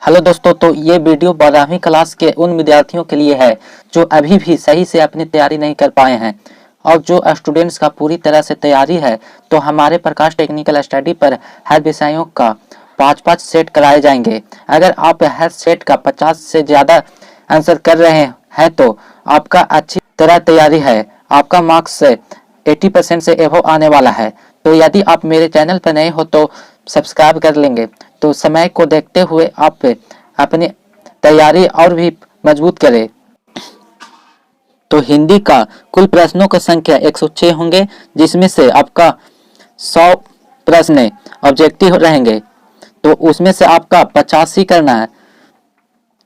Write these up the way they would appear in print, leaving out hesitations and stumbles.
Hello दोस्तों, तो ये वीडियो 12वीं क्लास के उन विद्यार्थियों के लिए है जो अभी भी सही से अपनी तैयारी नहीं कर पाए हैं और जो स्टूडेंट्स का पूरी तरह से तैयारी है। तो हमारे प्रकाश टेक्निकल स्टडी पर हर विषयों का 5-5 सेट कराए जाएंगे। अगर आप हर सेट का 50 से ज़्यादा आंसर कर रहे हैं तो आपका अच्छी तरह तैयारी है। आपका मार्क्स 80% से एबव आने वाला है। तो यदि आप मेरे चैनल पर नए हो तो सब्सक्राइब कर लेंगे। तो समय को देखते हुए आप अपनी तैयारी और भी मजबूत करें। तो हिंदी का कुल प्रश्नों की संख्या 106 होंगे, जिसमें से आपका 100 प्रश्न ऑब्जेक्टिव रहेंगे। तो उसमें से आपका 85 करना है,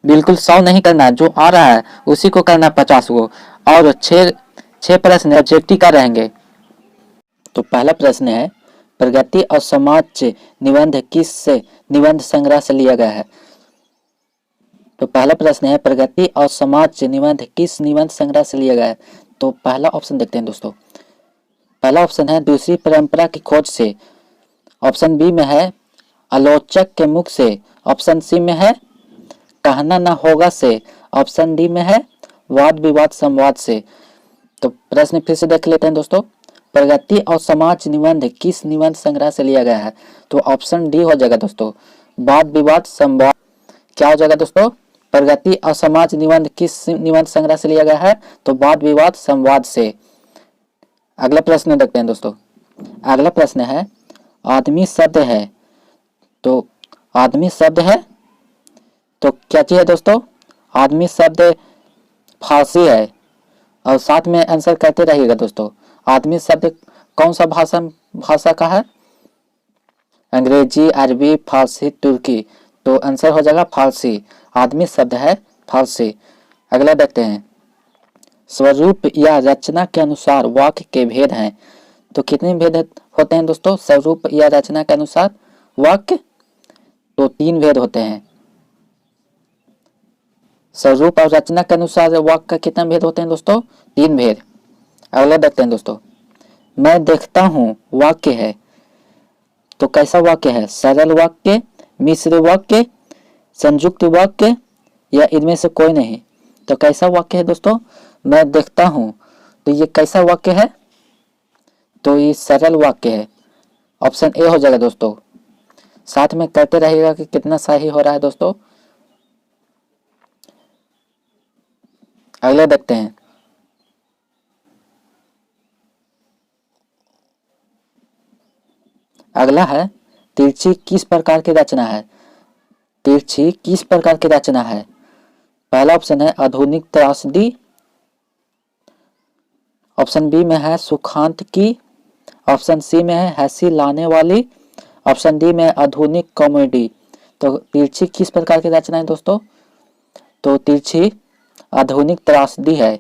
बिल्कुल 100 नहीं करना है। जो आ रहा है उसी को करना 50 को, और 6 प्रश्न ऑब्जेक्टिव का रहेंगे। तो पहला प्रश्न है, प्रगति और समाज निबंध किस से निबंध संग्रह से लिया गया है। तो पहला प्रश्न है, प्रगति और समाज निबंध किस निबंध संग्रह से लिया गया है। तो पहला ऑप्शन देखते हैं दोस्तों। पहला ऑप्शन है दूसरी परंपरा की खोज से। ऑप्शन बी में है आलोचक के मुख से। ऑप्शन सी में है कहना न होगा से। ऑप्शन डी में है वाद विवाद संवाद से। तो प्रश्न फिर से देख लेते हैं दोस्तों। प्रगति और समाज निबंध किस निबंध संग्रह से लिया गया है। तो ऑप्शन डी हो जाएगा दोस्तों, वाद विवाद संवाद। क्या हो जाएगा दोस्तों, प्रगति और समाज निबंध किस निबंध संग्रह से लिया गया है। तो वाद विवाद संवाद से। अगला प्रश्न देखते हैं दोस्तों। अगला प्रश्न है, आदमी शब्द है। तो आदमी शब्द है तो क्या चीज है दोस्तों, आदमी शब्द फारसी है। और साथ में आंसर करते रहिएगा दोस्तों। आदमी शब्द कौन सा भाषा का है, अंग्रेजी, अरबी, फारसी, तुर्की। तो आंसर हो जाएगा फारसी। आदमी शब्द है फारसी। अगला देखते हैं, स्वरूप या रचना के अनुसार वाक्य के भेद हैं। तो कितने भेद होते हैं दोस्तों, स्वरूप या रचना के अनुसार वाक्य। तो 3 भेद होते हैं। स्वरूप और रचना के अनुसार वाक्य का कितना भेद होते हैं दोस्तों, 3 भेद। अगला देखते हैं दोस्तों, मैं देखता हूं वाक्य है। तो कैसा वाक्य है, सरल वाक्य, मिश्र वाक्य, संयुक्त वाक्य, या इनमें से कोई नहीं। तो कैसा वाक्य है दोस्तों, मैं देखता हूं। तो ये कैसा वाक्य है, तो ये सरल वाक्य है। ऑप्शन ए हो जाएगा दोस्तों। साथ में करते रहिएगा कि कितना सही हो रहा है दोस्तों। अगला देखते हैं, अगला है तिरछी किस प्रकार की रचना है। तिरछी किस प्रकार की रचना है। पहला ऑप्शन है आधुनिक त्रासदी। ऑप्शन बी में है सुखांत की। ऑप्शन सी में है हंसी लाने वाली। ऑप्शन डी में आधुनिक कॉमेडी। तो तिरछी किस प्रकार की रचना है दोस्तों, तो तिरछी आधुनिक त्रासदी है।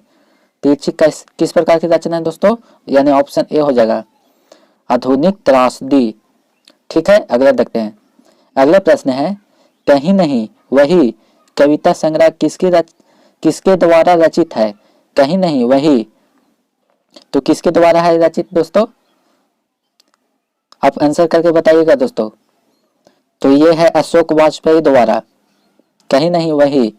तिरछी किस प्रकार की रचना है दोस्तों, यानी ऑप्शन ए हो जाएगा, आधुनिक त्रासदी। ठीक है, अगला देखते हैं। अगला प्रश्न है, कहीं नहीं वही कविता संग्रह किसके द्वारा रचित है। कहीं नहीं वही, तो किसके द्वारा है रचित दोस्तों, आप आंसर करके बताइएगा दोस्तों। तो ये है अशोक वाजपेयी द्वारा। कहीं नहीं वही,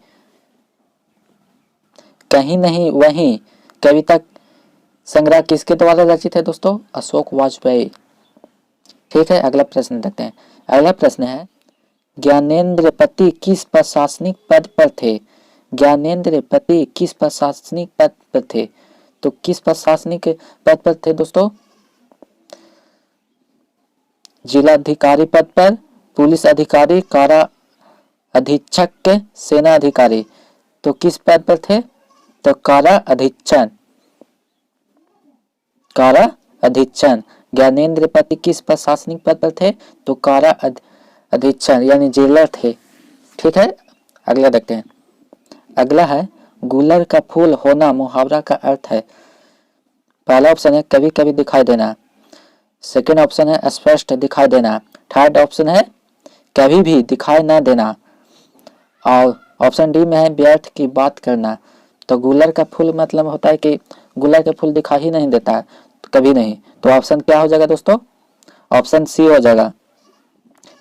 कहीं नहीं वही कविता संग्रह किसके द्वारा रचित है दोस्तों, अशोक वाजपेयी। ठीक है, अगला प्रश्न देखते हैं। अगला प्रश्न है, ज्ञानेंद्रपति किस प्रशासनिक पद पर थे। ज्ञानेंद्रपति किस प्रशासनिक पद पर थे। तो किस प्रशासनिक पद पर थे दोस्तों, जिलाधिकारी पद पर, पुलिस अधिकारी, कारा अधीक्षक, सेना अधिकारी। तो किस पद पर थे, तो कारा अधीक्षण। कारा अधीक्षण। ज्ञानेंद्रपति किस प्रशासनिक पद पर थे, तो कारा अधीक्षण यानी जेलर थे। ठीक है, अगला देखते हैं। अगला है, गुलर का फूल होना मुहावरा का अर्थ है। पहला ऑप्शन है कभी कभी दिखाई देना। सेकंड ऑप्शन है स्पष्ट दिखाई देना। थर्ड ऑप्शन है कभी भी दिखाई ना देना। और ऑप्शन डी में है व्यर्थ की बात करना। तो गुलर का फूल मतलब होता है कि गुलर का फूल दिखाई ही नहीं देता है, तो कभी नहीं। तो ऑप्शन क्या हो जाएगा दोस्तों, ऑप्शन सी हो जाएगा,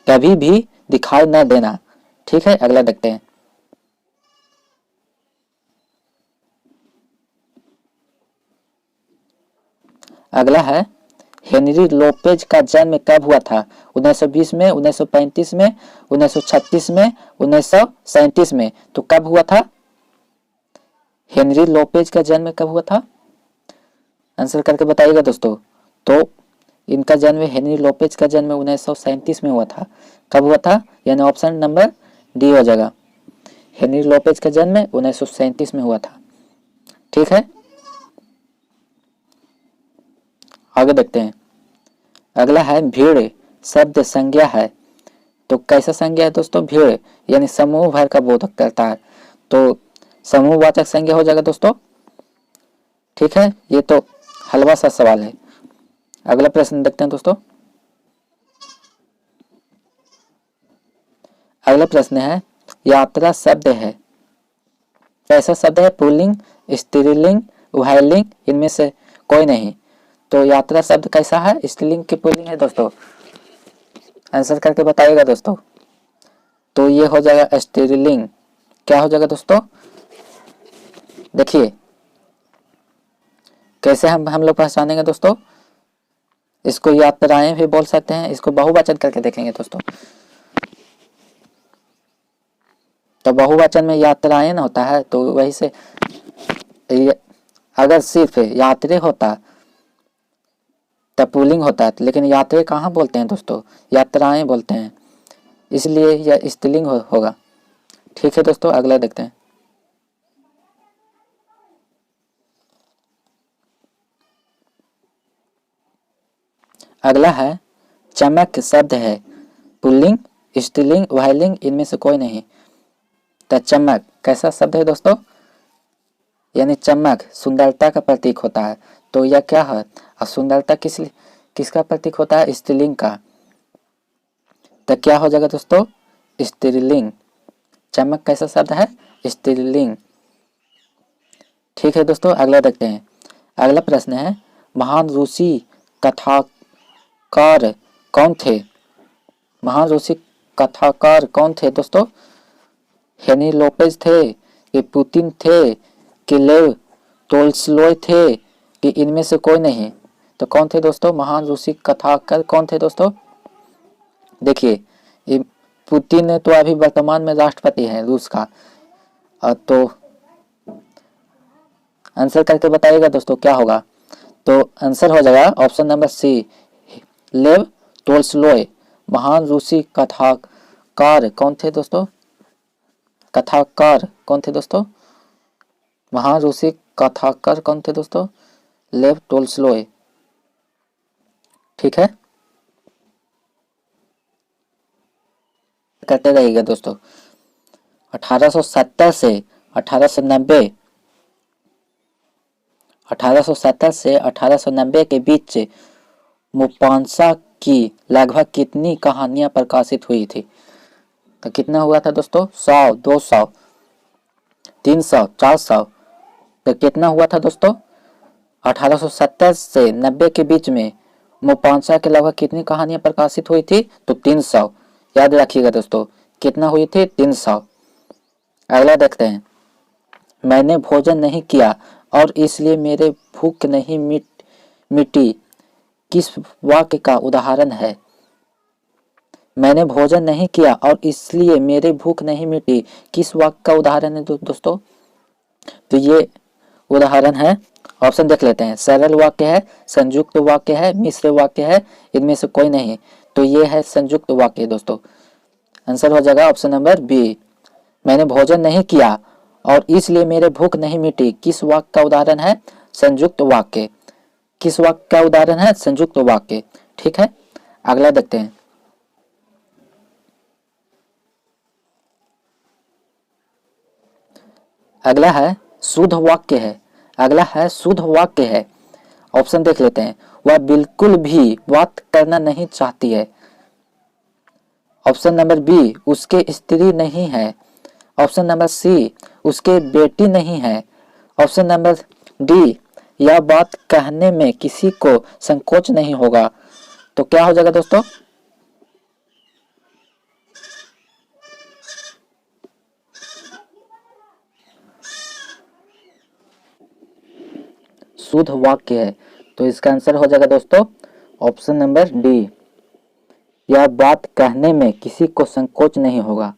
कभी भी दिखाई ना देना। ठीक है, अगला देखते हैं। अगला है हेनरी लोपेज का जन्म कब हुआ था? 1920 में, 1935 में, 1936 में, 1937 में। तो कब हुआ था हेनरी लोपेज का जन्म, कब हुआ था? आंसर करके बताइएगा दोस्तों। तो इनका जन्म, हेनरी लोपेज का जन्म 1937 में हुआ था। कब हुआ था? यानी ऑप्शन नंबर डी हो जाएगा। हेनरी लोपेज का जन्म 1937 में हुआ था। ठीक है, आगे देखते हैं। अगला है भीड़ शब्द संज्ञा है। तो कैसा संज्ञा है दोस्तों? भीड़ यानी समूह भर का बोधक करता है, तो समूहवाचक संज्ञा हो जाएगा दोस्तों। ठीक है, ये तो हलवा सा सवाल है। अगला प्रश्न देखते हैं दोस्तों। अगला प्रश्न है यात्रा शब्द है, कैसा शब्द है? पुल्लिंग, स्त्रीलिंग, उभयलिंग, इनमें से कोई नहीं। तो यात्रा शब्द कैसा है? स्त्रीलिंग की पुल्लिंग है दोस्तों। आंसर करके बताइएगा दोस्तों। तो ये हो जाएगा स्त्रीलिंग। क्या हो जाएगा दोस्तों? देखिए कैसे हम लोग पहचानेंगे दोस्तों। इसको यात्राएं भी बोल सकते हैं, इसको बहुवचन करके देखेंगे दोस्तों। तो बहुवचन में यात्राएं ना होता है, तो वही से अगर सिर्फ यात्री होता तब पुल्लिंग होता है, लेकिन यात्री कहाँ बोलते हैं दोस्तों? यात्राएं बोलते हैं, इसलिए यह स्त्रीलिंग होगा। ठीक है दोस्तों, अगला देखते हैं। अगला है चमक शब्द है, पुल्लिंग, स्त्रीलिंग, उभयलिंग, इनमें से कोई नहीं। तो चमक कैसा शब्द है दोस्तों? यानी चमक सुंदरता का प्रतीक होता है। तो यह क्या है? और सुंदरता किसका प्रतीक होता है? स्त्रीलिंग का। तो क्या हो जाएगा दोस्तों? स्त्रीलिंग। चमक कैसा शब्द है? स्त्रीलिंग। ठीक है दोस्तों, अगला देखते हैं। अगला प्रश्न है महान रूसी कथाकार कौन थे? महान रूसी कथाकार कौन थे दोस्तों? हेनरी लोपेज थे कि पुतिन थे कि लेव टोल्स्टॉय थे कि इनमें से कोई नहीं? तो कौन थे दोस्तों महान रूसी कथाकार? कौन थे दोस्तों? देखिए पुतिन तो अभी वर्तमान में राष्ट्रपति है रूस का। तो आंसर करके बताइएगा दोस्तों क्या होगा। तो आंसर हो जाएगा ऑप्शन नंबर सी, लेव टोल्स्टॉय। महान रूसी कथाकार कौन थे दोस्तों? कथाकार कौन थे दोस्तों? महान रूसी कथाकार कौन थे दोस्तों? लेव टोल्स्टॉय। ठीक है, करते रहिएगा दोस्तों। 1870 से 1890 से 1890 के बीच मुपांसा की लगभग कितनी कहानियां प्रकाशित हुई थी? तो कितना हुआ था दोस्तों? 100, 200, 300, 400। तो कितना हुआ था दोस्तों? 1870 से 90 के बीच में मुपांसा के लगभग कितनी कहानियां प्रकाशित हुई थी? तो 300। याद रखिएगा दोस्तों, कितना हुई थी? 300। अगला देखते हैं। मैंने भोजन नहीं किया और इसलिए मेरे भूख नहीं मिटी, किस वाक्य का उदाहरण है? मैंने भोजन नहीं किया और इसलिए मेरे भूख नहीं मिटी, किस वाक्य का उदाहरण है दोस्तों? तो ये उदाहरण है, ऑप्शन देख लेते हैं। सरल वाक्य है, संयुक्त वाक्य है, मिश्र वाक्य है, इनमें से कोई नहीं। तो ये है संयुक्त वाक्य दोस्तों। आंसर हो जाएगा ऑप्शन नंबर बी, मैंने भोजन नहीं किया और इसलिए मेरे भूख नहीं मिटी, किस वाक्य का उदाहरण है? संयुक्त वाक्य। किस वाक्य का उदाहरण है? संयुक्त वाक्य। ठीक है, अगला देखते हैं। अगला है शुद्ध वाक्य है। अगला है शुद्ध वाक्य है। ऑप्शन देख लेते हैं। वह बिल्कुल भी बात करना नहीं चाहती है। ऑप्शन नंबर बी, उसके स्त्री नहीं है। ऑप्शन नंबर सी, उसके बेटी नहीं है। ऑप्शन नंबर डी, यह बात कहने में किसी को संकोच नहीं होगा। तो क्या हो जाएगा दोस्तों? शुद्ध वाक्य है। तो इसका आंसर हो जाएगा दोस्तों ऑप्शन नंबर डी। यह बात कहने में किसी को संकोच नहीं होगा।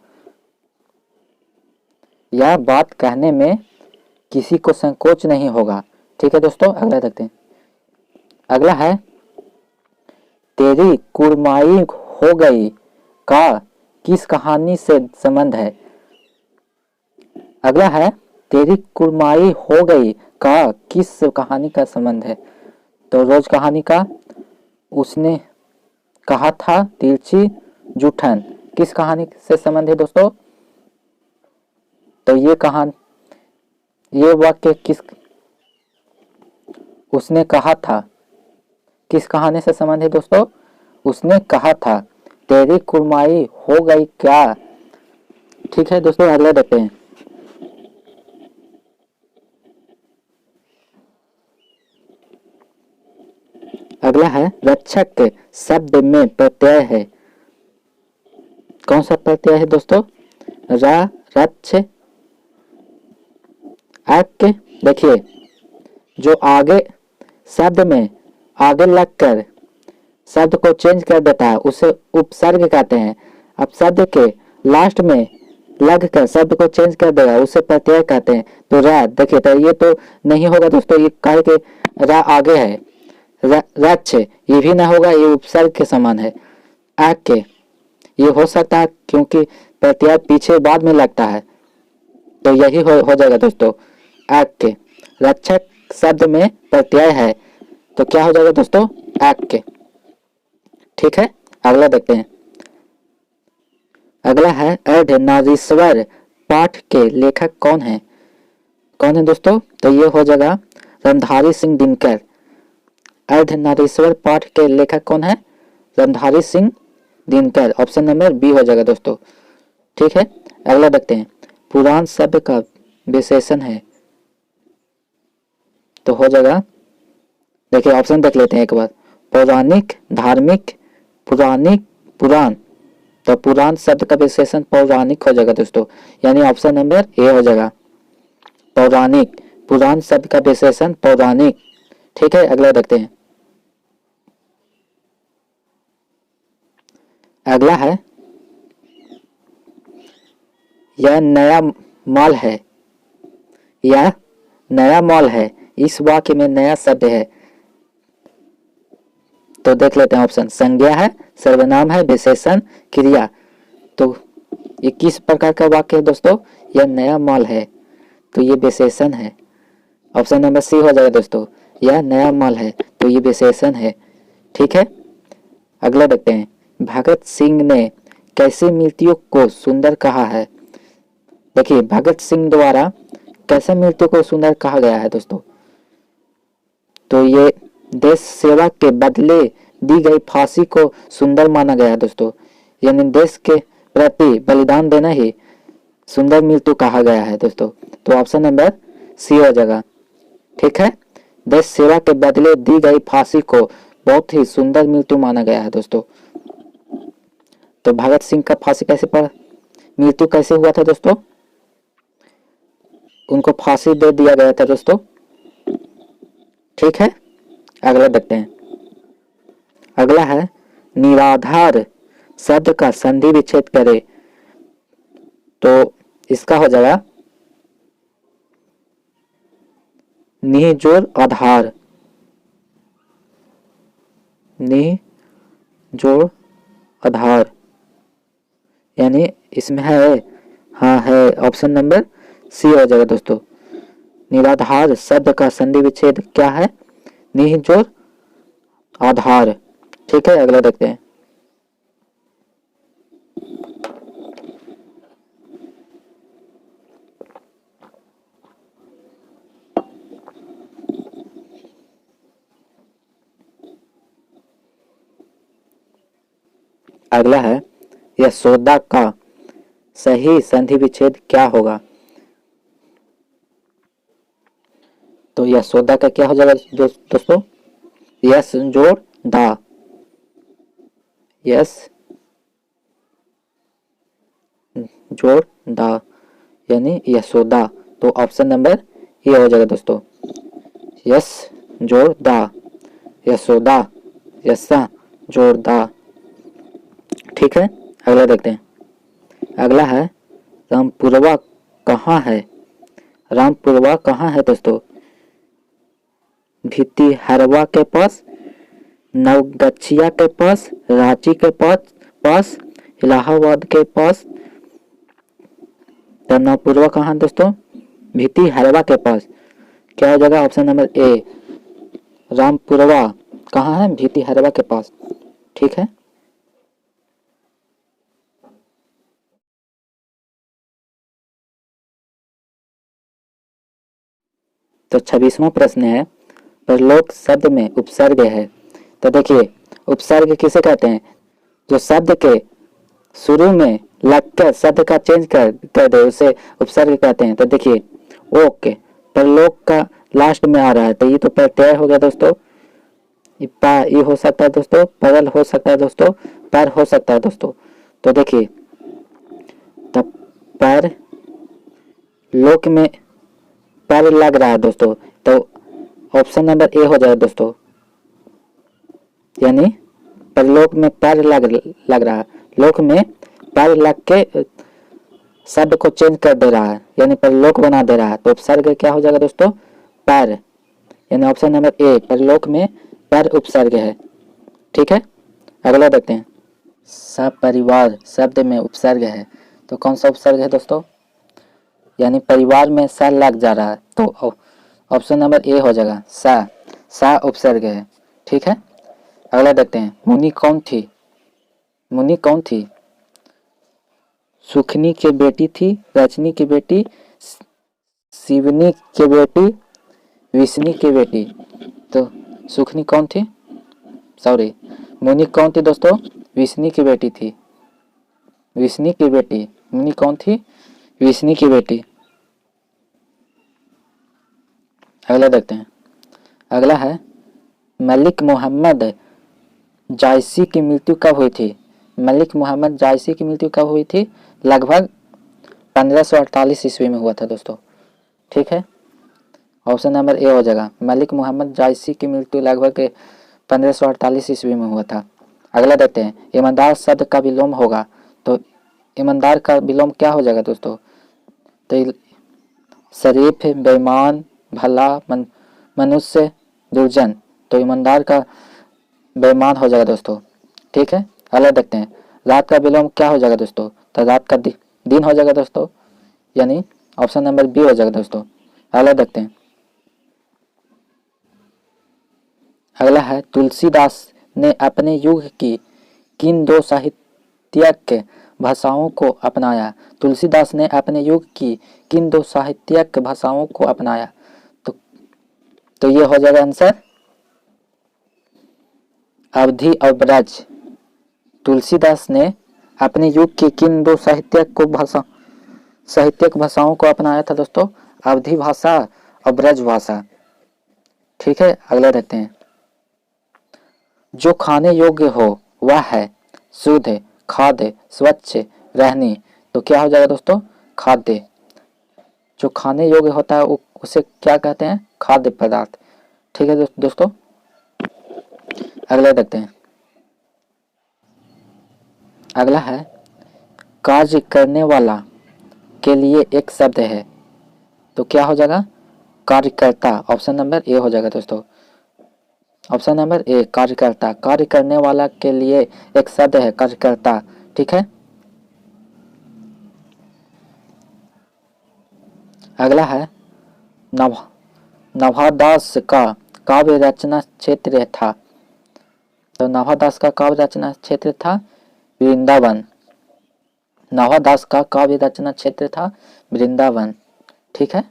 यह बात कहने में किसी को संकोच नहीं होगा। ठीक है दोस्तों, अगला देखते हैं। अगला है तेरी कुड़माई हो गई का किस कहानी से संबंध है। अगला है तेरी कुड़माई हो गई का किस कहानी का संबंध है। तो रोज कहानी का। उसने कहा था तिरछी जूठन, किस कहानी से संबंध है दोस्तों। तो ये वाक्य किस, उसने कहा था, किस कहानी से संबंध है दोस्तों। उसने कहा था तेरी कुड़माई हो गई क्या। ठीक है दोस्तों, अगला देखते हैं। अगला है रक्षक शब्द में प्रत्यय है। कौन सा प्रत्यय है दोस्तों। रा, रक्ष, अक। देखिए जो आगे शब्द में आगे लगकर शब्द को चेंज कर देता है उसे उपसर्ग कहते हैं। अब शब्द के लास्ट में लगकर शब्द को चेंज कर देगा उसे प्रत्यय कहते हैं। तो रा, देखिए तो ये तो नहीं होगा दोस्तों, ये कहे के रा आगे है। रक्ष ये भी ना होगा, ये उपसर्ग के समान है। आक ये हो सकता है क्योंकि प्रत्यय पीछे बाद में लगता है, तो यही हो जाएगा दोस्तों आक। रक्षक शब्द में प्रत्यय है तो क्या हो जाएगा दोस्तों आक। ठीक है, अगला देखते हैं। अगला है अर्धनारीश्वर पाठ के लेखक कौन है। कौन है दोस्तों। तो ये हो जाएगा रणधारी सिंह दिनकर। अर्धनारीश्वर पाठ के लेखक कौन है। Randhari Singh Dinkar. Option number B हो जाएगा दोस्तों। ठीक है, अगला देखते हैं। पुराण शब्द का विशेषण है तो हो जाएगा, देखिए ऑप्शन देख लेते हैं एक बार। पौराणिक, धार्मिक, पुराणिक, पुराण। तो पुराण शब्द का विशेषण पौराणिक हो जाएगा दोस्तों, यानी ऑप्शन नंबर ए हो जाएगा पौराणिक। पुराण शब्द का विशेषण पौराणिक। ठीक है, अगला देखते हैं। अगला है यह नया माल है। यह नया माल है, इस वाक्य में नया शब्द है तो देख लेते हैं ऑप्शन। संज्ञा है, सर्वनाम है, विशेषण, क्रिया। तो ये किस प्रकार का वाक्य है दोस्तों। यह नया माल है तो ये विशेषण है। ऑप्शन नंबर सी हो जाएगा दोस्तों। यह नया माल है तो ये विशेषण है। ठीक है, अगला देखते हैं। भगत सिंह ने कैसे मृत्यु को सुंदर कहा है। देखिए भगत सिंह द्वारा कैसे मृत्यु को सुंदर कहा गया है दोस्तों। तो ये देश सेवा के बदले दी गई फांसी को सुंदर माना गया है दोस्तों, यानी देश के प्रति बलिदान देना ही सुंदर मृत्यु कहा गया है दोस्तों। तो ऑप्शन नंबर सी हो जाएगा। ठीक है, देश सेवा के बदले दी गई फांसी को बहुत ही सुंदर मृत्यु माना गया है दोस्तों। तो भगत सिंह का फांसी कैसे पड़ा, मृत्यु कैसे हुआ था दोस्तों। उनको फांसी दे दिया गया था दोस्तों। ठीक है, अगला देखते हैं। अगला है निराधार शब्द का संधि विच्छेद करे तो इसका हो जाएगा निजोड़ आधार। निजोड़ आधार यानी इसमें है, हाँ है, ऑप्शन नंबर सी हो जाएगा दोस्तों। निराधार शब्द का संधि विच्छेद क्या है, निजोड़ आधार। ठीक है, अगला देखते हैं। अगला है यशोदा का सही संधि विच्छेद क्या होगा। तो यशोदा का क्या हो जाएगा दोस्तों, यस जोड़ दा, यस जोड़ दा यानी यशोदा। तो ऑप्शन नंबर ए हो जाएगा दोस्तों, यस जोड़ दा, यशोदा, यस्सा जोड़ दा। ठीक है, अगला देखते हैं। अगला है रामपुरवा कहाँ है। रामपुरवा कहाँ है दोस्तों? भितिहरवा के पास, नवगछिया के पास, रांची के पास, इलाहाबाद के पास। तो रामपुरवा कहाँ है दोस्तों? भितिहरवा के पास। क्या हो जाएगा? ऑप्शन नंबर ए, रामपुरवा कहाँ है? भितिहरवा के पास। ठीक है, तो 26वां प्रश्न है, परलोक शब्द में उपसर्ग है। तो देखिए, उपसर्ग किसे कहते हैं? जो शब्द के शुरू में लग कर शब्द का चेंज कर दे उसे उपसर्ग कहते हैं। तो देखिए, ओके, परलोक का लास्ट में आ रहा है तो ये तो प्रत्यय हो गया दोस्तों। ये हो सकता है दोस्तों, परल हो सकता है दोस्तों, पर हो सकता है दोस्तों। तो देखिए, तब पर लोक में पर लग रहा है दोस्तों, तो ऑप्शन नंबर ए हो जाए दोस्तों, यानी परलोक में पर लग रहा है, लोक में पर लग के शब्द को चेंज कर दे रहा है, यानी परलोक बना दे रहा है। तो उपसर्ग क्या हो जाएगा दोस्तों? पर, यानी ऑप्शन नंबर ए, परलोक में पर उपसर्ग है। ठीक है, अगला देखते हैं। सपरिवार शब्द में उपसर्ग है, तो कौन सा उपसर्ग है दोस्तों? यानी परिवार में सा लग जा रहा है, तो ऑप्शन नंबर ए हो जाएगा, सा उपसर्ग है। ठीक है, अगला देखते हैं। मुनि कौन थी? मुनि कौन थी? सुखनी की बेटी थी, रजनी की बेटी, शिवनी की बेटी, विष्णु की बेटी। तो सुखनी कौन थी? सॉरी, मुनि कौन थी दोस्तों? विष्णु की बेटी थी, विष्णु की बेटी। मुनि कौन थी? विष्णु की बेटी। अगला देखते हैं। अगला है, मलिक मोहम्मद जायसी की मृत्यु कब हुई थी? मलिक मोहम्मद जायसी की मृत्यु कब हुई थी? लगभग 1548 ईस्वी में हुआ था दोस्तों। ठीक है, ऑप्शन नंबर ए हो जाएगा, मलिक मोहम्मद जायसी की मृत्यु लगभग 1548 ईस्वी में हुआ था। अगला देखते हैं। ईमानदार शब्द का विलोम होगा, तो ईमानदार का विलोम क्या हो जाएगा दोस्तों? तो शरीफ, बेईमान, भला, मनुष्य, दुर्जन। तो ईमानदार का बेईमान हो जाएगा दोस्तों। ठीक है, अगला देखते हैं। रात का विलोम क्या हो जाएगा दोस्तों? तो रात का दिन हो जाएगा दोस्तों, यानी ऑप्शन नंबर बी हो जाएगा दोस्तों। अगला देखते हैं। अगला है, तुलसीदास ने अपने युग की किन दो साहित्यिक भाषाओं को अपनाया? तुलसीदास ने अपने युग की किन दो साहित्यिक भाषाओं को अपनाया? तो ये हो जाएगा आंसर, अवधी और ब्रज। तुलसीदास ने अपने युग की किन दो साहित्यिक भाषाओं को अपनाया था दोस्तों? अवधी भाषा और ब्रज भाषा। ठीक है, अगला देखते हैं। जो खाने योग्य हो वह है शुद्ध, खाद्य, स्वच्छ, रहनी। तो क्या हो जाएगा दोस्तों? खाद्य। जो खाने योग्य होता है उसे क्या कहते हैं? खाद्य पदार्थ। ठीक है दोस्तों, अगला देखते हैं। अगला है, कार्य करने वाला के लिए एक शब्द है, तो क्या हो जाएगा? कार्यकर्ता। ऑप्शन नंबर ए हो जाएगा दोस्तों, ऑप्शन नंबर ए, कार्यकर्ता। कार्य करने वाला के लिए एक शब्द है, कार्यकर्ता। ठीक है, अगला है, नवादास का काव्य रचना क्षेत्र था। तो नवादास का काव्य रचना क्षेत्र था वृंदावन। नवादास का काव्य रचना क्षेत्र था वृंदावन। ठीक है,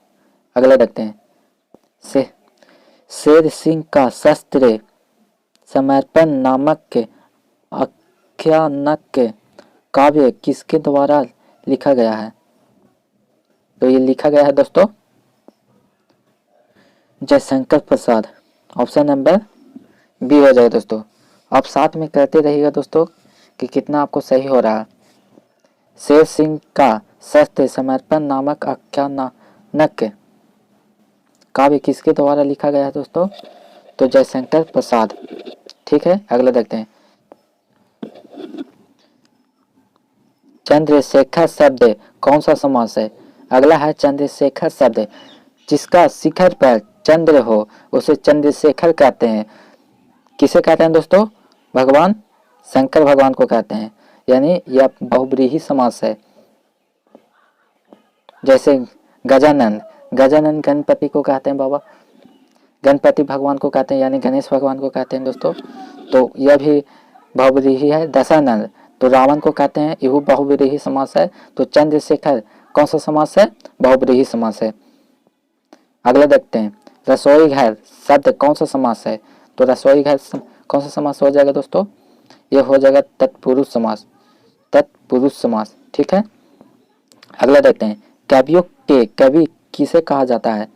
अगला देखते हैं। शेर सिंह का शस्त्र समर्पण नामक आख्यानक काव्य किसके द्वारा लिखा गया है? तो ये लिखा गया है दोस्तों Jaishankar Prasad. Option number B हो जाएगा दोस्तों। आप साथ में करते रहिएगा दोस्तों कि कितना आपको सही हो रहा है। शेर सिंह का शस्त्र समर्पण नामक आख्यानक काव्य किसके द्वारा लिखा गया है दोस्तों? तो जयशंकर प्रसाद। ठीक है, अगला देखते हैं। चंद्रशेखर शब्द कौन सा समास है? अगला है चंद्रशेखर शब्द जिसका शिखर पर चंद्र हो उसे चंद्रशेखर कहते हैं। किसे कहते हैं दोस्तों? भगवान शंकर भगवान को कहते हैं, यानी यह बहुब्रीहि समास है। जैसे गजानन, गजानन गणपति को कहते हैं बाबा, गणपति भगवान को कहते हैं, यानी गणेश भगवान को कहते हैं दोस्तों। तो यह भी बहुब्रीहि है। दशानन तो रावण को कहते हैं, यह बहुब्रीहि समास है। तो चंद्रशेखर कौन सा समास है? बहुब्रीहि समास है। अगला देखते हैं, रसोई घर शब्द कौन सा समास है? तो रसोई घर कौन सा समास हो जाएगा दोस्तों? ये हो जाएगा तत्पुरुष समास, तत्पुरुष समास। ठीक है, अगला देखते हैं, कवियों के कवि किसे कहा जाता है?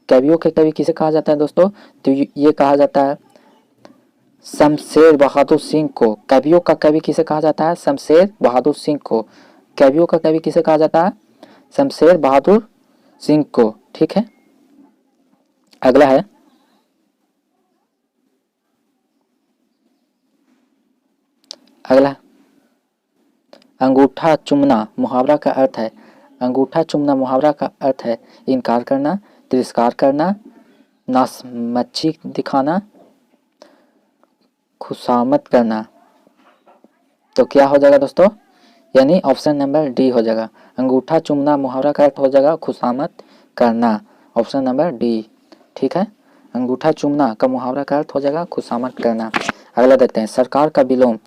कवियों के कवि किसे कहा जाता है दोस्तों? तो ये कहा जाता है शमशेर बहादुर सिंह को। कवियों का कवि किसे कहा जाता है? शमशेर बहादुर सिंह को। कवियों का कवि किसे कहा जाता है? शमशेर बहादुर सिंह को। ठीक है, अगला है, अगला अंगूठा चूमना मुहावरा का अर्थ है। अंगूठा चूमना मुहावरा का अर्थ है इनकार करना, तिरस्कार करना, नासमझी दिखाना, खुशामद करना। तो क्या हो जाएगा दोस्तों? यानी ऑप्शन नंबर डी हो जाएगा। अंगूठा चूमना मुहावरा का अर्थ हो जाएगा खुशामद करना, ऑप्शन नंबर डी। ठीक है, अंगूठा चूमना का मुहावरा का अर्थ हो जाएगा खुशामद करना। अगला देखते हैं, सरकार का विलोम।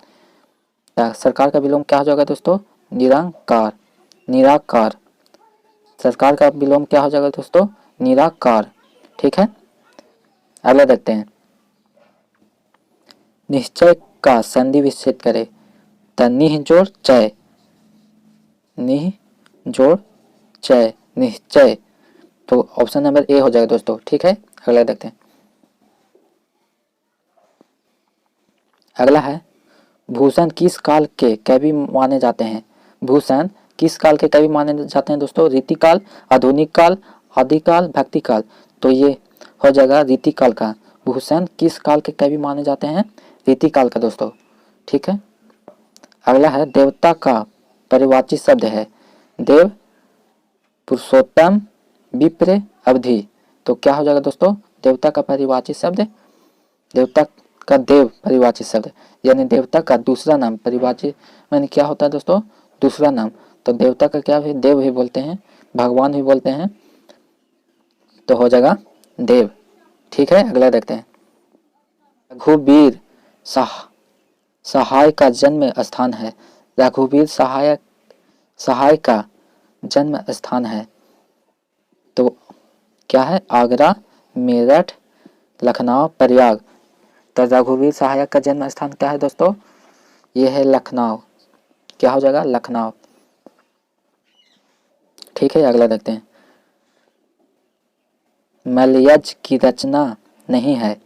सरकार का विलोम क्या हो जाएगा दोस्तों? निरंकार, निराकार। सरकार का विलोम क्या हो जाएगा दोस्तों? निराकार। ठीक है, अगला देखते हैं, निश्चय का संधि विच्छेद करे। निह जोड़ चय, निह जोड़ चय, निश्चय। तो ऑप्शन नंबर ए हो जाएगा दोस्तों। ठीक है, अगला देखते हैं, अगला है, भूषण किस काल के कवि माने जाते हैं? भूषण किस काल के कवि माने जाते हैं दोस्तों? रीतिकाल, आधुनिक काल, आदिकाल, भक्ति काल। तो ये हो जाएगा रीतिकाल का। भूषण किस काल के कवि माने जाते हैं? रीतिकाल का दोस्तों। ठीक है, अगला है, देवता का परिवाची शब्द है। देव, पुरुषोत्तम, विप्र, अवधि। तो क्या हो जाएगा दोस्तों? देवता का परिवाची शब्द, देवता का देव परिवाची शब्द, यानी देवता का दूसरा नाम। परिवाची यानी क्या होता है दोस्तों? दूसरा नाम। तो देवता का क्या भी देव भी बोलते हैं, भगवान भी बोलते हैं, तो हो जाएगा देव। ठीक है, अगला देखते हैं, रघुवीर सहाय का जन्म स्थान है। रघुवीर सहाय का जन्म स्थान है। तो क्या है? आगरा, मेरठ, लखनऊ, प्रयाग। तो रघुवीर सहायक का जन्म स्थान क्या है दोस्तों? ये है लखनऊ। क्या हो जाएगा? लखनऊ। ठीक है, अगला देखते हैं, मलयज की रचना नहीं है।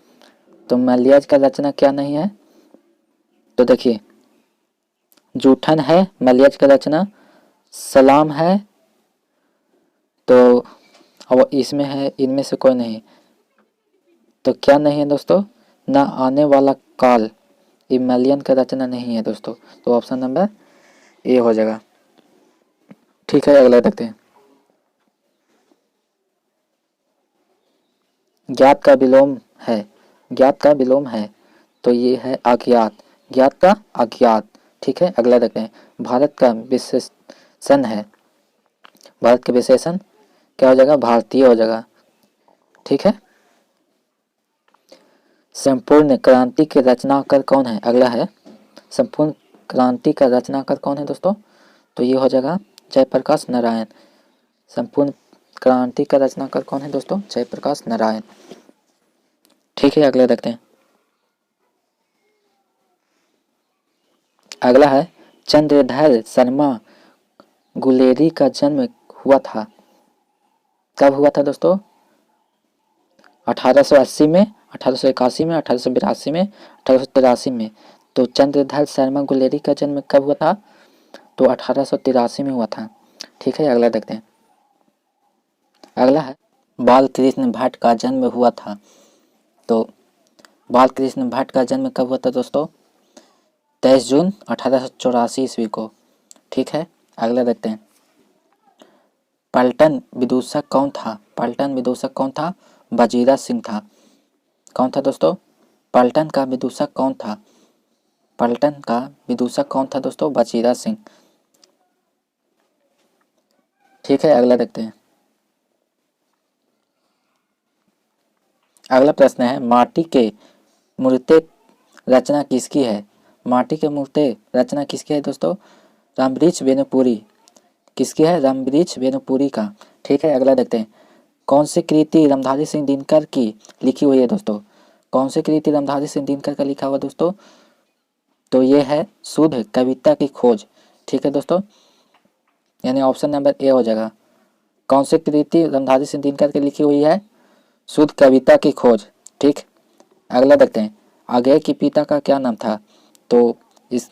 तो मलयज का रचना क्या नहीं है? तो देखिए, जूठन है मलयज का रचना, सलाम है, तो अब इसमें है, इनमें से कोई नहीं। तो क्या नहीं है दोस्तों? ना आने वाला काल, ये मलयन का रचना नहीं है दोस्तों। तो ऑप्शन नंबर ए हो जाएगा। ठीक है, अगला देखते हैं, ज्ञात का विलोम है। ज्ञात का विलोम है, तो ये है अज्ञात। ज्ञात का अज्ञात। ठीक है, अगला देखते हैं, भारत का विशेषण है। भारत का विशेषण क्या हो जाएगा? भारतीय हो जाएगा। ठीक है, संपूर्ण क्रांति के रचनाकार कौन है? अगला है, संपूर्ण क्रांति का रचनाकार कौन है दोस्तों? तो ये हो जाएगा जयप्रकाश नारायण। संपूर्ण क्रांति का रचनाकार कौन है दोस्तों? जयप्रकाश नारायण। ठीक है, अगला देखते हैं, अगला है, चंद्रधर शर्मा गुलेरी का जन्म हुआ था। कब हुआ था दोस्तों? 1880 में, 1881 में, 1882 में, 1883 में। तो चंद्रधर शर्मा गुलेरी का जन्म कब हुआ था? तो 1883 में हुआ था। ठीक है, अगला देखते हैं, अगला है, बाल कृष्ण भट्ट का जन्म हुआ था। तो बाल कृष्ण भट्ट का जन्म कब हुआ था दोस्तों? 23 जून 1884 ईस्वी को। ठीक है, अगला देखते हैं। पलटन विदूषक कौन था? पलटन विदूषक कौन था? वजीरा सिंह था। कौन था दोस्तों? पलटन का विदूषक कौन था? पलटन का विदूषक कौन था दोस्तों? वजीरा सिंह। ठीक है, अगला देखते हैं। अगला प्रश्न है, माटी के मूर्ति रचना किसकी है? माटी के मूर्ति रचना किसकी है दोस्तों? रामवृक्ष वेणुपुरी। किसकी है? रामवृक्ष वेणुपुरी का। ठीक है, अगला देखते हैं। कौन सी कृति रामधारी सिंह दिनकर की लिखी हुई है दोस्तों? कौन सी कृति रामधारी सिंह दिनकर का लिखा हुआ दोस्तों? तो ये है शुद्ध कविता की खोज। ठीक है दोस्तों, यानी ऑप्शन नंबर ए हो जाएगा। कौन सी कृति रामधारी सिंह दिनकर की लिखी हुई है? शुद्ध कविता की खोज। ठीक, अगला देखते हैं। आगे के पिता का क्या नाम था? तो इस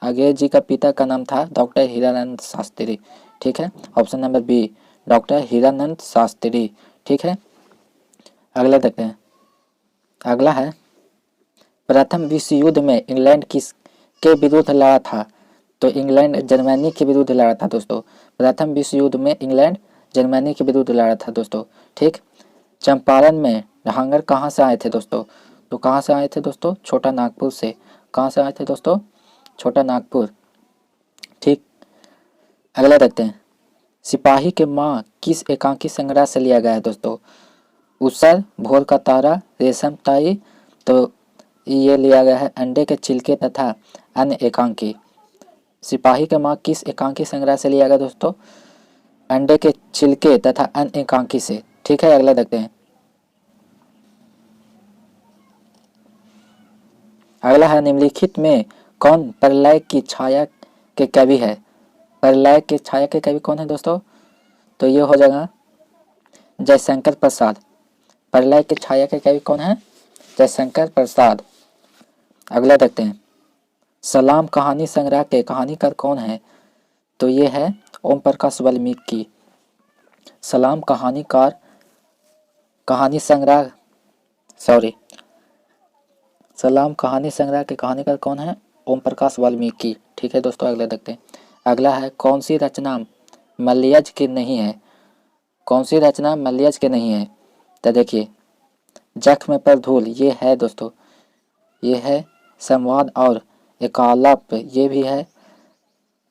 आगे जी का पिता का नाम था डॉक्टर हीरानंद शास्त्री। ठीक है, option number B, doctor Hiranand Shastri. ठीक है, अगला देखते हैं। अगला है, प्रथम विश्व युद्ध में इंग्लैंड किस के विरुद्ध लड़ा था? तो इंग्लैंड जर्मनी के विरुद्ध लड़ा था दोस्तों। प्रथम विश्व युद्ध में इंग्लैंड जर्मनी के विरुद्ध लड़ा था दोस्तों। ठीक, चंपारण में ढांगर कहाँ से आए थे दोस्तों? तो कहाँ से आए थे दोस्तों? छोटा नागपुर से। कहाँ से आए थे दोस्तों? छोटा नागपुर। ठीक, अगला देखते हैं। सिपाही के माँ किस एकांकी संग्रह से लिया गया है दोस्तों? उसर, भोर का तारा, रेशम ताई। तो ये लिया गया है अंडे के छिलके तथा अन्य एकांकी। सिपाही के माँ किस एकांकी संग्रह से लिया गया दोस्तों? अंडे के छिलके तथा अन्य एकांकी से। ठीक है, अगला देखते हैं। अगला है, निम्नलिखित में कौन प्रलय की छाया के कवि है? प्रलय के छाया के कवि कौन है दोस्तों? तो ये हो जाएगा जयशंकर प्रसाद। प्रलय के छाया के कवि कौन है? जयशंकर प्रसाद। अगला देखते हैं। सलाम कहानी संग्रह के कहानीकार कौन है? तो ये है ओम प्रकाश वाल्मीकि। सलाम कहानीकार कहानी संग्रह सलाम कहानी संग्रह के कहानीकार कौन है? ओम प्रकाश वाल्मीकि। ठीक है दोस्तों, अगला देखते हैं। अगला है, कौन सी रचना मलयज की नहीं है? कौन सी रचना मलयज के नहीं है? तो देखिए, जख्म पर धूल ये है दोस्तों, ये है। संवाद और एकालाप ये भी है।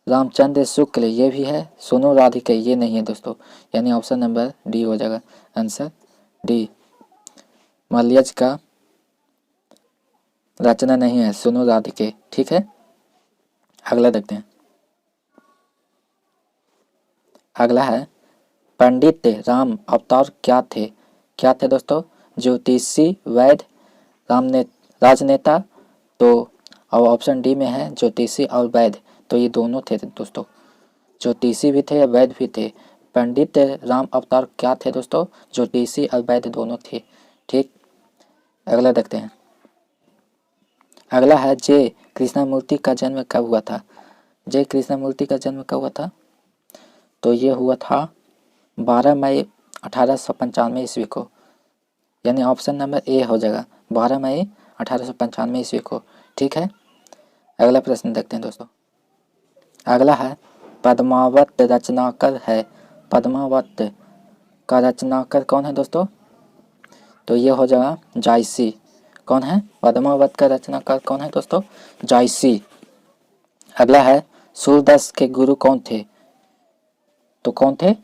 रामचंद्र शुक्ल ये भी है। सुनो राधिके ये नहीं है दोस्तों, यानी ऑप्शन नंबर डी हो जाएगा आंसर डी। मलयज का रचना नहीं है सुनो राधिके। ठीक है, अगला देखते हैं। अगला है, पंडित राम अवतार क्या थे? क्या थे दोस्तों? ज्योतिषी, वैद्य, राजनेता। तो और ऑप्शन डी में है ज्योतिषी और वैद्य। तो ये दोनों थे दोस्तों, ज्योतिषी भी थे वैद्य भी थे। पंडित राम अवतार क्या थे दोस्तों? ज्योतिषी और वैद्य दोनों थे। ठीक, अगला देखते हैं। अगला है, जे कृष्णमूर्ति का जन्म कब हुआ था? जे कृष्णमूर्ति का जन्म कब हुआ था? तो ये हुआ था 12 मई 1895 ईस्वी को, यानी ऑप्शन नंबर ए हो जाएगा 12 मई 1895 ईस्वी को। ठीक है, अगला प्रश्न देखते हैं दोस्तों। अगला है, पद्मावत रचनाकर है। पद्मावत का रचनाकर कौन है दोस्तों? तो ये हो जाएगा जायसी। कौन है? पद्मावत का रचनाकार कौन है दोस्तों? जायसी। अगला है, सूरदास के गुरु कौन थे? तो कौन थे?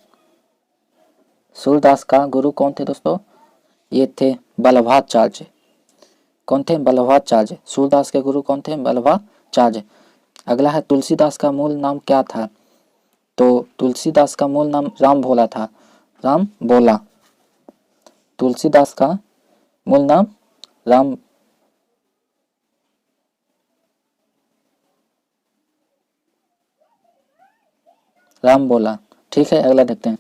सूरदास का गुरु कौन थे दोस्तों? ये थे बल्लभाचार्य। कौन थे? बल्लभाचार्य। सूरदास के गुरु कौन थे? बल्लभाचार्य। अगला है, तुलसीदास का मूल नाम क्या था? तो तुलसीदास का मूल नाम राम भोला था। राम भोला। तुलसीदास का मूल नाम राम भोला। ठीक है, अगला देखते हैं।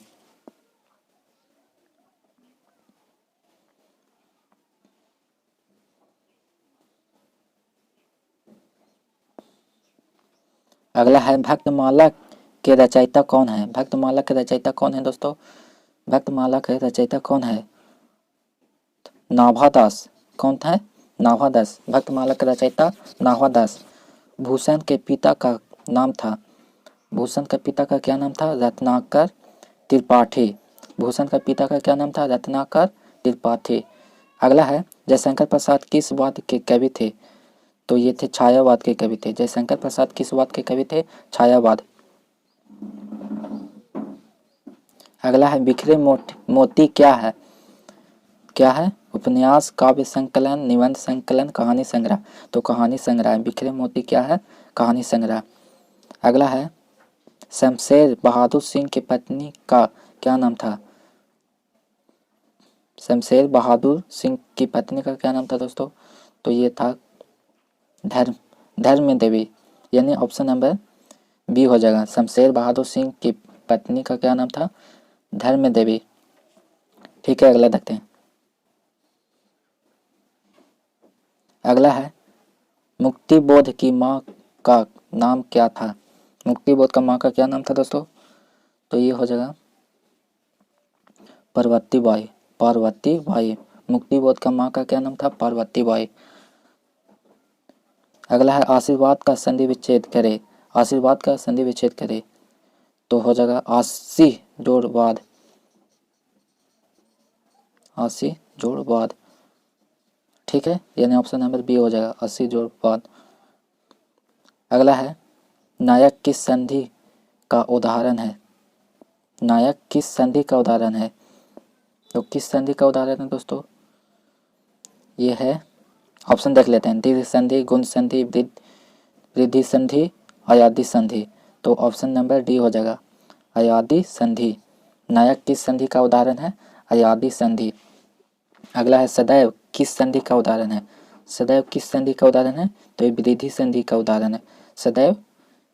अगला है, भक्तमाला के रचयिता कौन है? भक्तमाला के रचयिता कौन है दोस्तों? भक्तमाला के रचयिता कौन है? नाभादास। कौन था? नाभादास, भक्तमाला का रचयिता नाभादास। भूषण के पिता का नाम था, भूषण का पिता का क्या नाम था? रत्नाकर त्रिपाठी। भूषण का पिता का क्या नाम था? रत्नाकर त्रिपाठी। अगला है जयशंकर प्रसाद किस वाद के कवि थे? तो ये थे छायावाद के कवि थे। जयशंकर प्रसाद किस वाद के कवि थे? छायावाद। अगला है बिखरे मोती क्या है? क्या है? उपन्यास, काव्य संकलन, निबंध संकलन, कहानी संग्रह। तो कहानी संग्रह। बिखरे मोती क्या है? कहानी संग्रह। अगला है शमशेर बहादुर सिंह की पत्नी का क्या नाम था? शमशेर बहादुर सिंह की पत्नी का क्या नाम था दोस्तों? तो ये था धर्म देवी, यानी ऑप्शन नंबर बी हो जाएगा। शमशेर बहादुर सिंह की पत्नी का क्या नाम था? धर्म देवी। ठीक है, अगला देखते हैं। अगला है मुक्तिबोध की माँ का नाम क्या था? मुक्तिबोध का माँ का क्या नाम था दोस्तों? तो ये हो जाएगा पार्वती बाई। पार्वती बाई। मुक्तिबोध का माँ का क्या नाम था? पार्वती बाई। अगला है आशीर्वाद का संधि विच्छेद करे। आशीर्वाद का संधि विच्छेद करे तो हो जाएगा आशी जोड़ वाद। आशी जोड़ वाद। ठीक है, यानी ऑप्शन नंबर बी हो जाएगा, आशी जोड़ वाद। अगला है नायक किस संधि का उदाहरण है? नायक किस संधि का उदाहरण है? तो किस संधि का उदाहरण है दोस्तों? ये है, ऑप्शन देख लेते हैं। दीर्घ संधि, गुण संधि, वृद्धि संधि, अयादी संधि। तो ऑप्शन नंबर डी हो जाएगा, अयादी संधि। नायक किस संधि का उदाहरण है? अयादी संधि। अगला है सदैव किस संधि का उदाहरण है? सदैव किस संधि का उदाहरण है? तो ये वृद्धि संधि का उदाहरण है। सदैव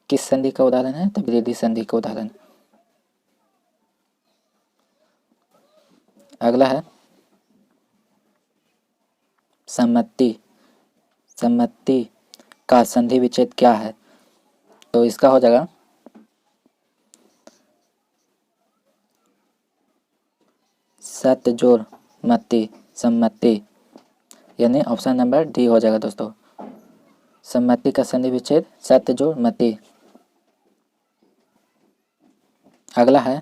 किस संधि का उदाहरण है? तो वृद्धि संधि का उदाहरण। अगला है सम्मति। सम्मति का संधि विच्छेद क्या है? तो इसका हो जाएगा सत्य जोड़ मति। सम्मति, यानी ऑप्शन नंबर डी हो जाएगा दोस्तों। सम्मति का संधि विच्छेद सत्य जोड़ मति। अगला है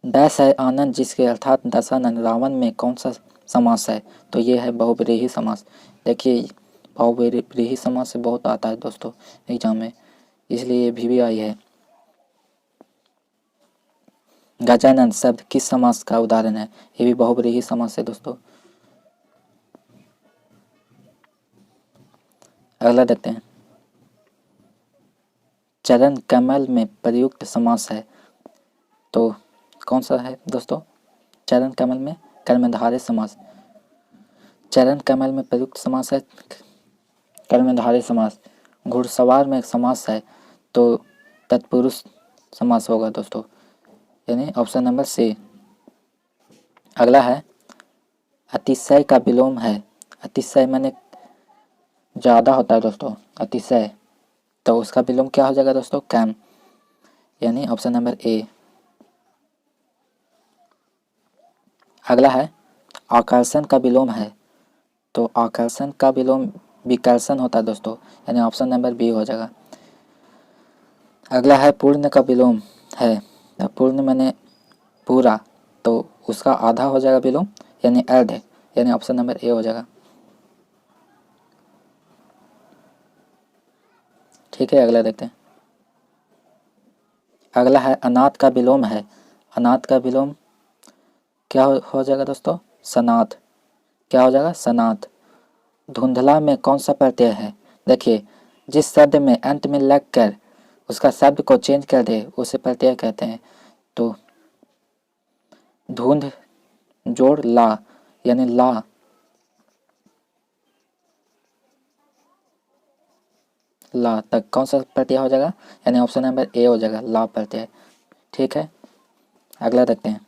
डैश है आनंद जिसके अर्थात दशानन रावण में कौन सा समास है? तो ये है बहुब्रीहि समास। देखिए बहुब्रीहि समास से बहुत आता है दोस्तों एग्जाम में, इसलिए ये भी आई है। गजानन शब्द किस समास का उदाहरण है? ये भी बहुब्रीहि समास है दोस्तों। अगला देखते हैं चरण कमल में प्रयुक्त समास है, तो कौन सा है दोस्तों? चरण कमल में कर्मधारय समास। चरण कमल में प्रयुक्त समास है कर्मधारय समास। घुड़सवार में समास है तो तत्पुरुष समास होगा दोस्तों, यानी ऑप्शन नंबर सी। अगला है अतिशय का विलोम है। अतिशय माने ज़्यादा होता है दोस्तों, अतिशय, तो उसका विलोम क्या हो जाएगा दोस्तों? कम, यानी ऑप्शन नंबर ए। अगला है आकर्षण का विलोम है, तो आकर्षण का विलोम विकर्षण होता है दोस्तों, यानी ऑप्शन नंबर बी हो जाएगा। अगला है पूर्ण का विलोम है। पूर्ण माने पूरा, तो उसका आधा हो जाएगा विलोम, यानी अर्ध, यानी ऑप्शन नंबर ए हो जाएगा। ठीक है, अगला देखते हैं। अगला है अनाथ का विलोम है। अनाथ का विलोम क्या हो जाएगा दोस्तों? सनाथ। क्या हो जाएगा? सनाथ। धुंधला में कौन सा प्रत्यय है? देखिए जिस शब्द में अंत में लग कर उसका शब्द को चेंज कर दे उसे प्रत्यय कहते हैं। तो धुंध जोड़ ला, यानी ला, ला तक कौन सा प्रत्यय हो जाएगा? यानी ऑप्शन नंबर ए हो जाएगा, ला प्रत्यय। ठीक है, अगला देखते हैं।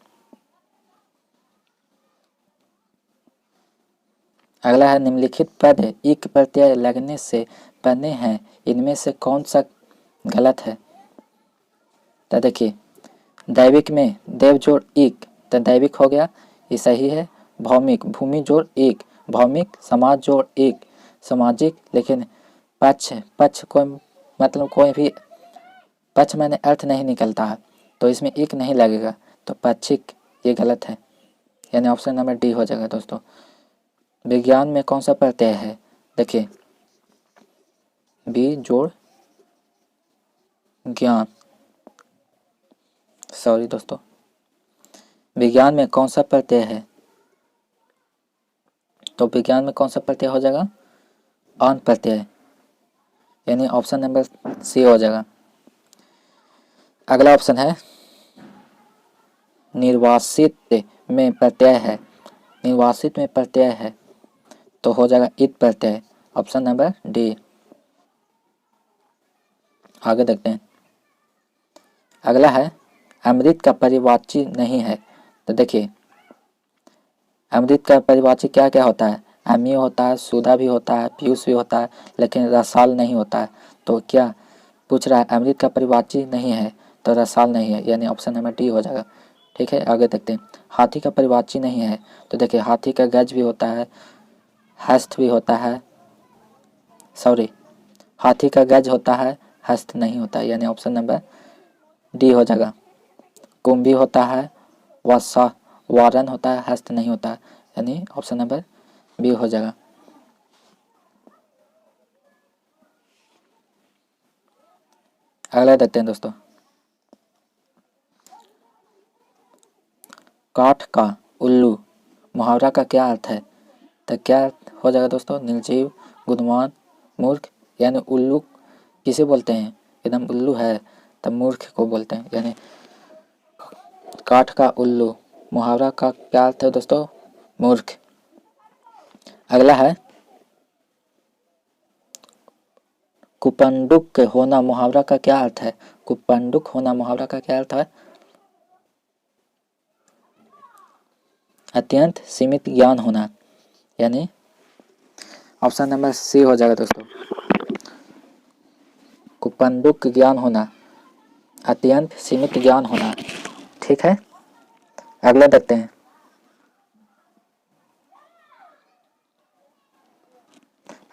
अगला है निम्नलिखित पद इक प्रत्यय लगने से बने हैं, इनमें से कौन सा गलत है? तो देखिए दैविक में देव जोड़ इक, तो दैविक हो गया, ये सही है। भौमिक, भूमि जोड़ इक, भौमिक, समाज जोड़ एक, सामाजिक, लेकिन पक्ष, पक्ष कोई मतलब कोई भी पक्ष मैंने अर्थ नहीं निकलता है, तो इसमें एक नहीं लगेगा, तो पक्षिक, ये गलत है, यानी ऑप्शन नंबर डी हो जाएगा दोस्तों। विज्ञान में कौन सा प्रत्यय है, देखिए बी जोड़ ज्ञान, सॉरी दोस्तों, विज्ञान में कौन सा प्रत्यय है, तो विज्ञान में कौन सा प्रत्यय हो जाएगा, अन प्रत्यय, यानी ऑप्शन नंबर सी हो जाएगा। अगला ऑप्शन है निर्वासित में प्रत्यय है, निर्वासित में प्रत्यय है तो हो जाएगा इत प्रत्यय, ऑप्शन नंबर डी। आगे देखते हैं। अगला है अमृत का परिवाची नहीं है, तो देखिए अमृत का परिवाची क्या क्या होता है, अम्लीय होता है, सुधा भी होता है, पीयूष भी होता है, लेकिन रसाल नहीं होता है, तो क्या पूछ रहा है अमृत का परिवाची नहीं है तो रसाल नहीं है, यानी ऑप्शन नंबर डी हो जाएगा। ठीक है, आगे देखते हैं। हाथी का परिवाची नहीं है, तो देखिए हाथी का गज भी होता है, हस्त भी होता है, सॉरी हाथी का गज होता है, हस्त नहीं होता है, यानी ऑप्शन नंबर डी हो जाएगा। कुंभी होता है, वसा वारन होता है, हस्त नहीं होता है, यानी ऑप्शन नंबर बी हो जाएगा। अगला देखते हैं दोस्तों। काठ का उल्लू मुहावरा का क्या अर्थ है, तो क्या हो जाएगा दोस्तों, निर्जीव, गुणवान, मूर्ख, यानी उल्लू किसे बोलते हैं, एकदम उल्लू है तब मूर्ख को बोलते हैं, यानी काठ का उल्लू मुहावरा का क्या अर्थ है दोस्तों, मूर्ख। अगला है कुपंडुक होना मुहावरा का क्या अर्थ है, कुपंडुक होना मुहावरा का क्या अर्थ है, अत्यंत सीमित ज्ञान होना, यानी ऑप्शन नंबर सी हो जाएगा दोस्तों। कुपंडुक ज्ञान होना, अत्यंत सीमित ज्ञान होना। ठीक है, अगला देखते हैं।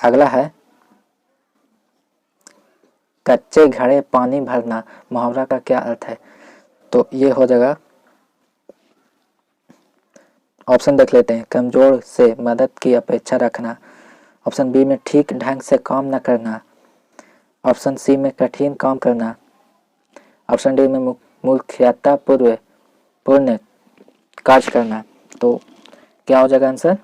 अगला है कच्चे घड़े पानी भरना मुहावरा का क्या अर्थ है, तो ये हो जाएगा, ऑप्शन देख लेते हैं। कमजोर से मदद की अपेक्षा रखना, ऑप्शन बी में ठीक ढंग से काम न करना, ऑप्शन सी में कठिन काम करना, ऑप्शन डी में मूर्खता पूर्ण कार्य करना, तो क्या हो जाएगा आंसर,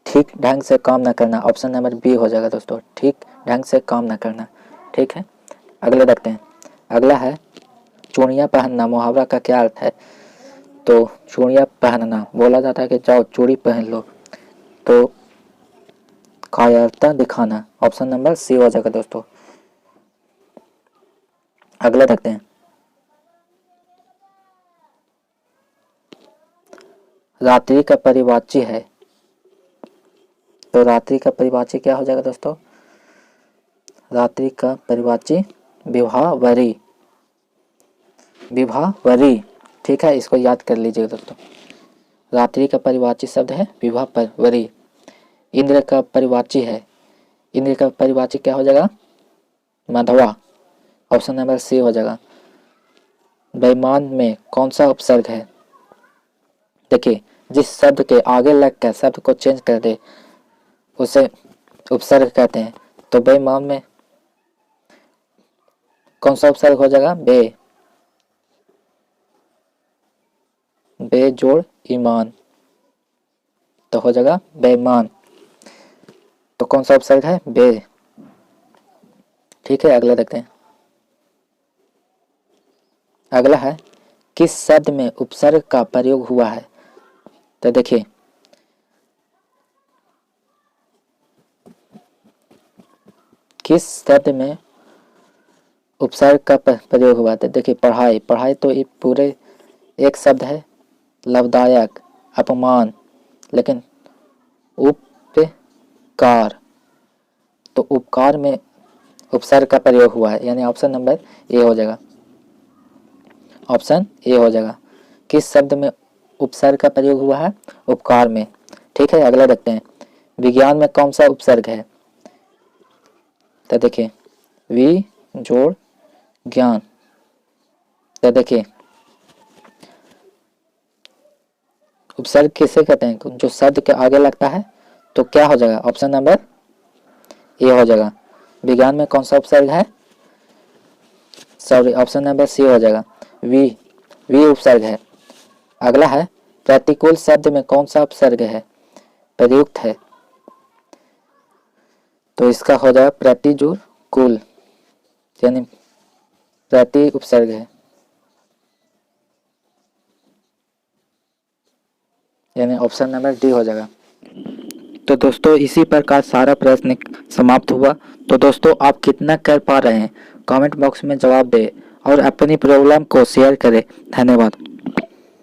ठीक ढंग से काम न करना, ऑप्शन नंबर बी हो जाएगा दोस्तों, ठीक ढंग से काम न करना। ठीक है, अगले देखते हैं। अगला है चूड़ियाँ पहनना मुहावरा का क्या अर्थ है, तो चूड़ियाँ पहनना, बोला जाता है कि जाओ चूड़ी पहन लो, तो कायरता दिखाना, ऑप्शन नंबर सी हो जाएगा दोस्तों। अगला देखते हैं। रात्रि का परिवाची है, तो रात्रि का परिवाची क्या हो जाएगा दोस्तों, रात्रि का परिवाची विवाहवरी, विवाहवरी। ठीक है, इसको याद कर लीजिएगा दोस्तों। रात्रि का परिवाची शब्द है विवाहवरी। इंद्र का परिवाची है, इंद्र का परिवाची क्या हो जाएगा, माधवा, ऑप्शन नंबर सी हो जाएगा। बेईमान में कौन सा उपसर्ग है, देखिए जिस शब्द के आगे लगकर शब्द को चेंज कर दे उसे उपसर्ग कहते हैं, तो बेईमान में कौन सा उपसर्ग हो जाएगा, बे जोड़ ईमान, तो हो जाएगा बेईमान, तो कौन सा उपसर्ग है, बे। ठीक है, अगला देखते हैं। अगला है किस शब्द में उपसर्ग का प्रयोग हुआ है, तो देखिए किस शब्द में उपसर्ग का प्रयोग हुआ, तो देखिए पढ़ाई, पढ़ाई तो ये पूरे एक शब्द है, लाभदायक, अपमान, लेकिन उपकार, तो उपकार में उपसर्ग का प्रयोग हुआ है, यानी ऑप्शन नंबर ए हो जाएगा, ऑप्शन ए हो जाएगा। किस शब्द में उपसर्ग का प्रयोग हुआ है, उपकार में। ठीक है, अगला देखते हैं। विज्ञान में कौन सा उपसर्ग है? तो देखिए वि जोड़ ज्ञान। तो देखिए उपसर्ग किसे कहते हैं? जो शब्द के आगे लगता है। तो क्या हो जाएगा? ऑप्शन नंबर ए हो जाएगा। विज्ञान में कौन सा उपसर्ग है? सॉरी, ऑप्शन नंबर सी हो जाएगा। वी उपसर्ग है। अगला है प्रतिकूल शब्द में कौन सा उपसर्ग है? प्रयुक्त है। तो इसका हो जाएगा प्रति जोड़ कुल, यानी प्रति उपसर्ग है, यानी ऑप्शन नंबर डी हो जाएगा। तो दोस्तों इसी प्रकार सारा प्रश्न समाप्त हुआ। तो दोस्तों आप कितना कर पा रहे हैं कमेंट बॉक्स में जवाब दें और अपनी प्रॉब्लम को शेयर करें। धन्यवाद।